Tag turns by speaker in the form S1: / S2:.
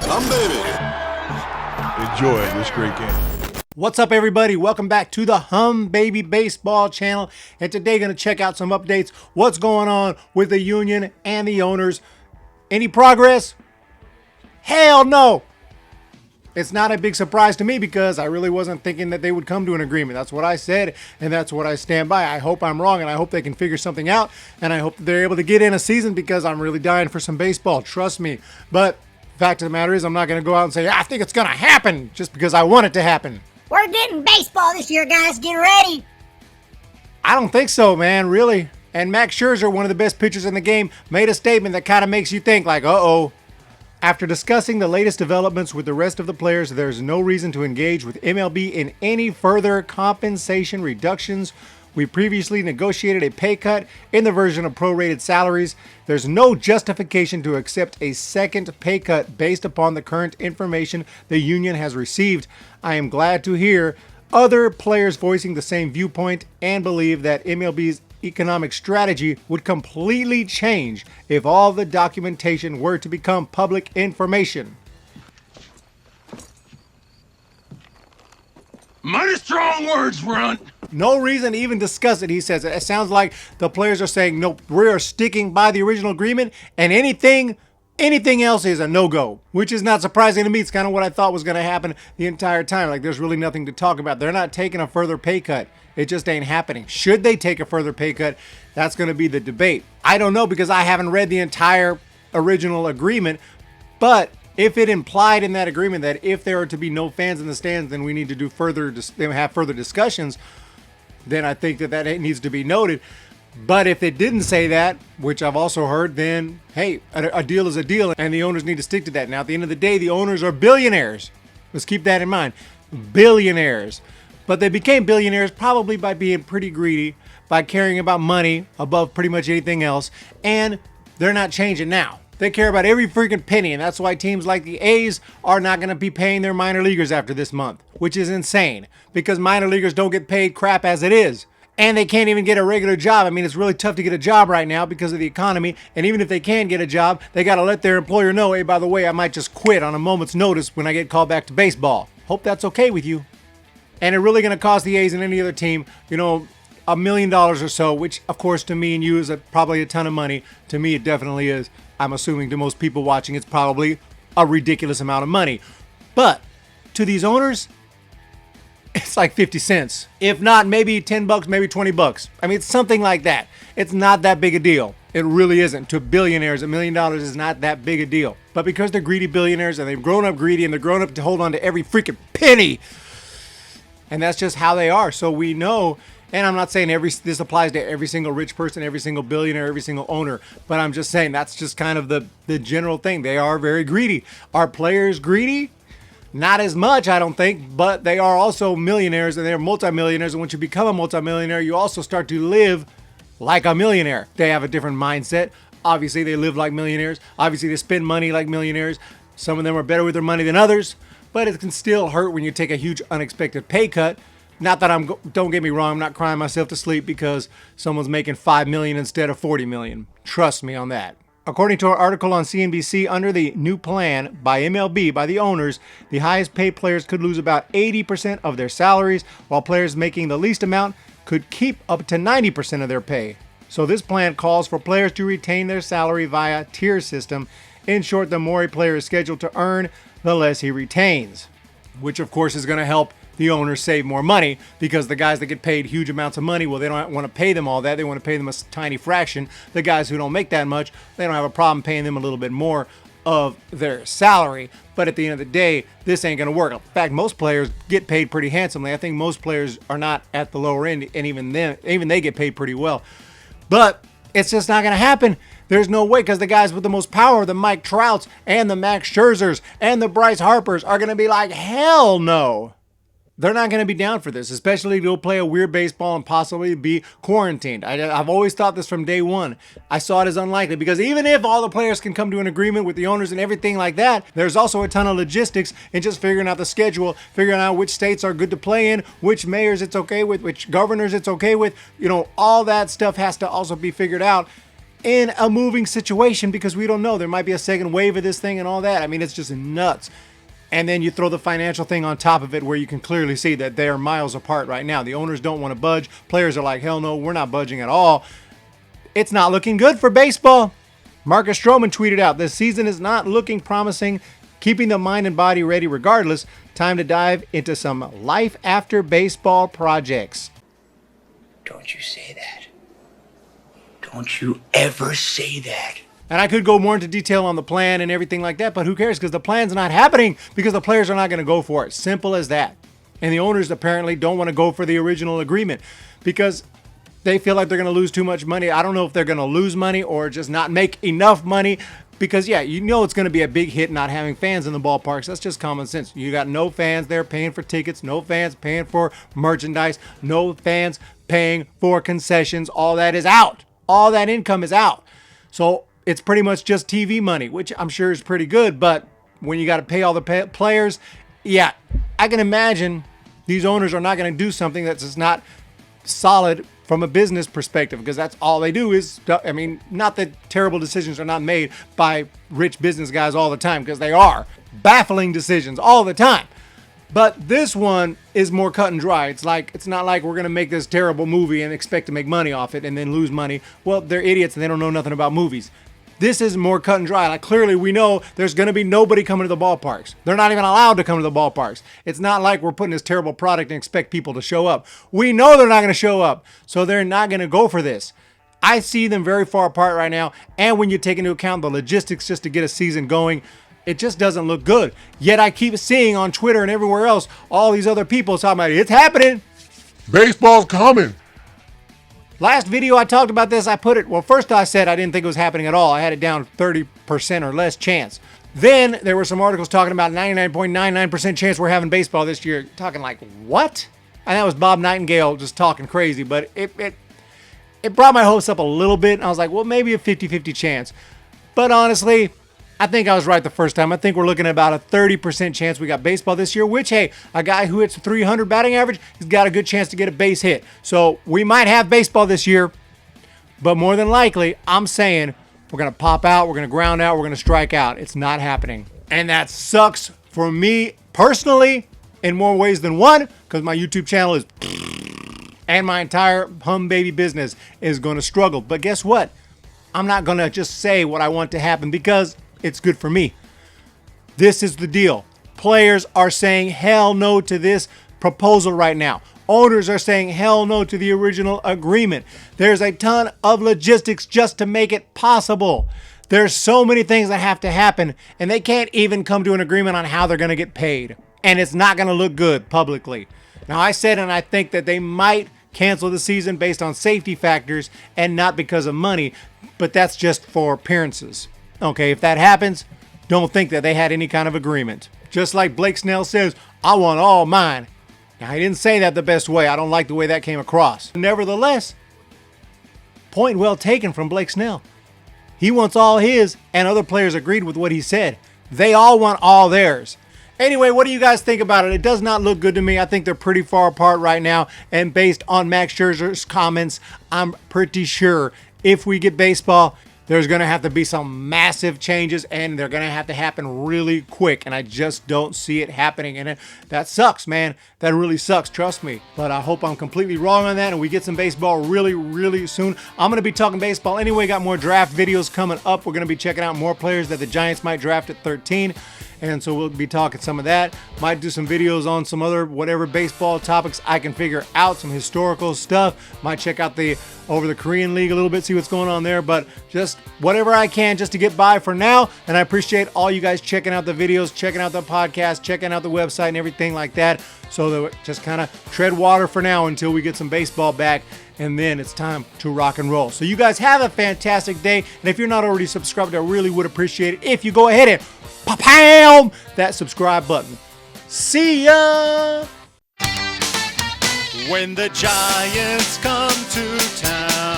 S1: Humm, baby.
S2: Enjoy this great game.
S3: What's up, everybody? Welcome back to the Humm Baby Baseball channel. And today, going to check out some updates. What's going on with the union and the owners? Any progress? Hell no! It's not a big surprise to me because I really wasn't thinking that they would come to an agreement. That's what I said, and that's what I stand by. I hope I'm wrong, and I hope they can figure something out, and I hope that they're able to get in a season because I'm really dying for some baseball. Trust me. But the fact of the matter is, I'm not going to go out and say, I think it's going to happen just because I want it to happen.
S4: We're getting baseball this year, guys. Get ready.
S3: I don't think so, man, really. And Max Scherzer, one of the best pitchers in the game, made a statement that kind of makes you think like, uh-oh. After discussing the latest developments with the rest of the players, there's no reason to engage with MLB in any further compensation reductions. We previously negotiated a pay cut in the version of prorated salaries. There's no justification to accept a second pay cut based upon the current information the union has received. I am glad to hear other players voicing the same viewpoint and believe that MLB's economic strategy would completely change if all the documentation were to become public information.
S2: Mighty strong words, Runt.
S3: No reason to even discuss it, he says. It sounds like the players are saying, nope, we are sticking by the original agreement, and anything else is a no-go, which is not surprising to me. It's kind of what I thought was going to happen the entire time. Like, there's really nothing to talk about. They're not taking a further pay cut. It just ain't happening. Should they take a further pay cut? That's going to be the debate. I don't know because I haven't read the entire original agreement, but if it implied in that agreement that if there are to be no fans in the stands, then we need to do have further discussions, then I think that needs to be noted. But if it didn't say that, which I've also heard, then, hey, a deal is a deal, and the owners need to stick to that. Now, at the end of the day, the owners are billionaires. Let's keep that in mind. Billionaires. But they became billionaires probably by being pretty greedy, by caring about money above pretty much anything else, and they're not changing now. They care about every freaking penny, and that's why teams like the A's are not going to be paying their minor leaguers after this month, which is insane, because minor leaguers don't get paid crap as it is. And they can't even get a regular job. I mean, it's really tough to get a job right now because of the economy. And even if they can get a job, they got to let their employer know, hey, by the way, I might just quit on a moment's notice when I get called back to baseball. Hope that's okay with you. And it's really going to cost the A's and any other team, $1 million or so, which, of course, to me and you is probably a ton of money. To me, it definitely is. I'm assuming to most people watching, it's probably a ridiculous amount of money. But to these owners, it's like 50 cents. If not, maybe $10, maybe $20. I mean, it's something like that. It's not that big a deal. It really isn't. To billionaires, $1 million is not that big a deal. But because they're greedy billionaires and they've grown up greedy and they're grown up to hold on to every freaking penny, and that's just how they are. So we know, and I'm not saying this applies to every single rich person, every single billionaire, every single owner, but I'm just saying that's just kind of the general thing. They are very greedy. Are players greedy? Not as much, I don't think, but they are also millionaires and they're multimillionaires. And once you become a multimillionaire, you also start to live like a millionaire. They have a different mindset. Obviously, they live like millionaires. Obviously, they spend money like millionaires. Some of them are better with their money than others, but it can still hurt when you take a huge unexpected pay cut. Not that don't get me wrong, I'm not crying myself to sleep because someone's making $5 million instead of $40 million. Trust me on that. According to an article on CNBC, under the new plan by MLB, by the owners, the highest paid players could lose about 80% of their salaries, while players making the least amount could keep up to 90% of their pay. So this plan calls for players to retain their salary via tier system. In short, the more a player is scheduled to earn, the less he retains, which of course is going to help the owners save more money because the guys that get paid huge amounts of money, well, they don't want to pay them all that. They want to pay them a tiny fraction. The guys who don't make that much, they don't have a problem paying them a little bit more of their salary. But at the end of the day, this ain't going to work. In fact, most players get paid pretty handsomely. I think most players are not at the lower end, and even they get paid pretty well. But it's just not going to happen. There's no way, because the guys with the most power, the Mike Trouts and the Max Scherzers and the Bryce Harpers, are going to be like, hell no. They're not going to be down for this, especially to go play a weird baseball and possibly be quarantined. I've always thought this from day one. I saw it as unlikely because even if all the players can come to an agreement with the owners and everything like that, there's also a ton of logistics in just figuring out the schedule, figuring out which states are good to play in, which mayors it's okay with, which governors it's okay with. You know, all that stuff has to also be figured out. in a moving situation because we don't know. There might be a second wave of this thing and all that. I mean, it's just nuts. And then you throw the financial thing on top of it where you can clearly see that they are miles apart right now. The owners don't want to budge. Players are like, hell no, we're not budging at all. It's not looking good for baseball. Marcus Stroman tweeted out, "This season is not looking promising. Keeping the mind and body ready regardless. Time to dive into some life after baseball projects."
S1: Don't you say that. Don't you ever say that.
S3: And I could go more into detail on the plan and everything like that, but who cares? Because the plan's not happening because the players are not going to go for it. Simple as that. And the owners apparently don't want to go for the original agreement because they feel like they're going to lose too much money. I don't know if they're going to lose money or just not make enough money because, yeah, you know it's going to be a big hit not having fans in the ballparks. That's just common sense. You got no fans there paying for tickets, no fans paying for merchandise, no fans paying for concessions. All that is out. All that income is out. So it's pretty much just TV money, which I'm sure is pretty good. But when you got to pay all the players, yeah, I can imagine these owners are not going to do something that's just not solid from a business perspective because that's all they do is, I mean, not that terrible decisions are not made by rich business guys all the time because they are baffling decisions all the time. But this one is more cut and dry. It's not like we're going to make this terrible movie and expect to make money off it and then lose money. Well, they're idiots and they don't know nothing about movies. This is more cut and dry. Like clearly we know there's going to be nobody coming to the ballparks. They're not even allowed to come to the ballparks. It's not like we're putting this terrible product and expect people to show up. We know they're not going to show up. So they're not going to go for this. I see them very far apart right now. And when you take into account the logistics just to get a season going, it just doesn't look good. Yet I keep seeing on Twitter and everywhere else, all these other people talking about it's happening.
S2: Baseball's coming.
S3: Last video I talked about this, I put it, well, first I said I didn't think it was happening at all. I had it down 30% or less chance. Then there were some articles talking about 99.99% chance we're having baseball this year. Talking like, what? And that was Bob Nightingale just talking crazy, but it brought my hopes up a little bit. I was like, well, maybe a 50-50 chance. But honestly, I think I was right the first time. I think we're looking at about a 30% chance we got baseball this year, which, hey, a guy who hits 300 batting average, he's got a good chance to get a base hit. So we might have baseball this year, but more than likely, I'm saying we're going to pop out, we're going to ground out, we're going to strike out. It's not happening. And that sucks for me personally in more ways than one because my YouTube channel is and my entire Humm baby business is going to struggle. But guess what? I'm not going to just say what I want to happen because it's good for me. This is the deal. Players are saying hell no to this proposal right now. Owners are saying hell no to the original agreement. There's a ton of logistics just to make it possible. There's so many things that have to happen, and they can't even come to an agreement on how they're going to get paid. And it's not going to look good publicly. Now, I said, and I think that they might cancel the season based on safety factors and not because of money, but that's just for appearances. Okay, if that happens, don't think that they had any kind of agreement. Just like Blake Snell says, I want all mine. Now, he didn't say that the best way. I don't like the way that came across. Nevertheless, point well taken from Blake Snell. He wants all his, and other players agreed with what he said. They all want all theirs. Anyway, what do you guys think about it? It does not look good to me. I think they're pretty far apart right now. And based on Max Scherzer's comments, I'm pretty sure if we get baseball, there's going to have to be some massive changes, and they're going to have to happen really quick, and I just don't see it happening, and that sucks, man. That really sucks, trust me. But I hope I'm completely wrong on that, and we get some baseball really, really soon. I'm going to be talking baseball anyway. Got more draft videos coming up. We're going to be checking out more players that the Giants might draft at 13, and so we'll be talking some of that. Might do some videos on some other whatever baseball topics I can figure out, some historical stuff. Might check out over the Korean League a little bit, see what's going on there, but just whatever I can just to get by for now. And I appreciate all you guys checking out the videos, checking out the podcast, checking out the website and everything like that. So that just kind of tread water for now until we get some baseball back, and then it's time to rock and roll. So you guys have a fantastic day, and if you're not already subscribed, I really would appreciate it if you go ahead and pound that subscribe button. See ya!
S5: When the Giants come to town,